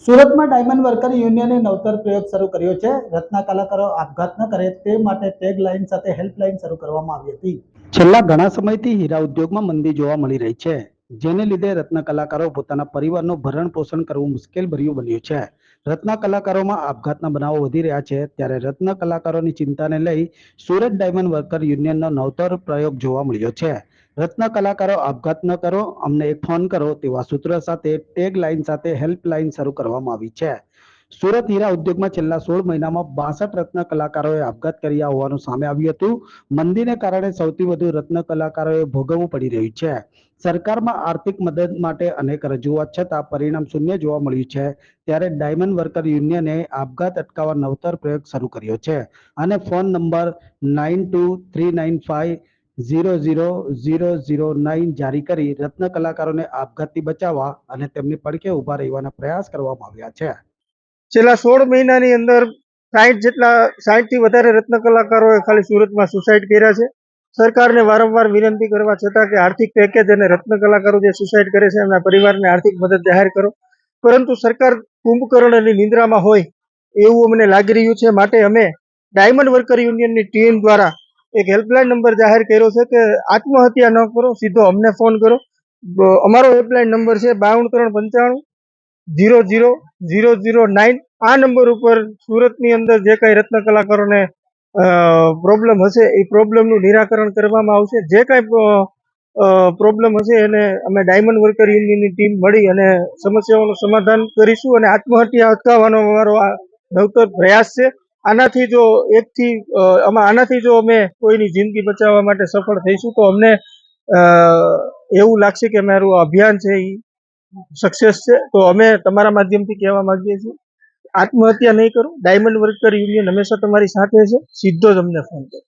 સુરતમાં diamond worker યુનિયને નવતર પ્રયોગ શરૂ કર્યો છે. રત્ન કલાકારો આપઘાત ન કરે તે માટે ટેગ લાઇન સાથે હેલ્પલાઇન શરૂ કરવામાં આવી હતી. છેલ્લા ઘણા સમયથી હીરા ઉદ્યોગમાં મંદી જોવા મળી રહી છે, જેને લીધે રત્ન કલાકારો પોતાના પરિવારનું ભરણ પોષણ કરવું મુશ્કેલ ભર્યું બન્યું છે. રત્ન કલાકારોમાં આપઘાતના બનાવો વધી રહ્યા છે, ત્યારે રત્ન કલાકારોની ચિંતાને લઈ સુરત ડાયમંડ વર્કર યુનિયનનો નવતર પ્રયોગ જોવા મળ્યો છે. રત્ન કલાકારો આપઘાત ન કરો, અમને એક ફોન કરો તેવા સૂત્ર સાથે ટેગ લાઇન સાથે હેલ્પલાઇન શરૂ કરવામાં આવી છે. સુરત હીરા ઉદ્યોગમાં છેલ્લા 16 મહિનામાં 62 રત્ન કલાકારોએ આપઘાત કર્યા હોવાનું સામે આવ્યું હતું. મંદીને કારણે સૌથી વધુ રત્ન કલાકારોએ ભોગવવું પડી રહ્યું છે. સરકારમાં આર્થિક મદદ માટે અનેક રજૂઆત છતાં પરિણામ શૂન્ય જોવા મળ્યું છે. ત્યારે ડાયમંડ વર્કર યુનિયને આપઘાત અટકાવવા નવતર પ્રયોગ શરૂ કર્યો છે અને ફોન નંબર 9239500009 જારી કરી રત્ન કલાકારોને આપઘાતથી બચાવવા અને તેમની પડખે ઉભા રહેવાના પ્રયાસ કરવામાં આવ્યા છે. છેલ્લા 16 મહિનાની અંદર 60 થી વધારે રત્ન કલાકારોએ ખાલી સુરતમાં સુસાઇડ કર્યા છે. સરકારને વારંવાર વિનંતી કરવા છતાં કે આર્થિક પેકેજ અને રત્ન કલાકારો જે સુસાઇડ કરે છે એમના પરિવારને આર્થિક મદદ જાહેર કરો, પરંતુ સરકાર કુંભકર્ણની નિંદ્રામાં હોય એવું અમને લાગી રહ્યું છે. માટે અમે ડાયમંડ વર્કર યુનિયનની ટીમ દ્વારા એક હેલ્પલાઇન નંબર જાહેર કર્યો છે કે આત્મહત્યા ન કરો, સીધો અમને ફોન કરો. અમારો હેલ્પલાઇન નંબર છે 9235500009. આ નંબર ઉપર સુરતની અંદર જે કાંઈ રત્ન કલાકારોને પ્રોબ્લેમ હશે એ પ્રોબ્લેમનું નિરાકરણ કરવામાં આવશે. જે કાંઈ પ્રોબ્લેમ હશે એને અમે ડાયમંડ વર્કર યુનિયનની ટીમ મળી અને સમસ્યાઓનું સમાધાન કરીશું અને આત્મહત્યા અટકાવવાનો અમારો આ નવતર પ્રયાસ છે. આનાથી જો અમે કોઈની જિંદગી બચાવવા માટે સફળ થઈશું તો અમને એવું લાગશે કે અમારું અભિયાન છે એ સક્સેસ છે. તો અમે તમારા માધ્યમથી કહેવા માંગીએ છીએ, આત્મહત્યા નહીં કરો. ડાયમંડ વર્કર યુનિયન હંમેશા તમારી સાથે છે. સીધો જ અમને ફોન કરો.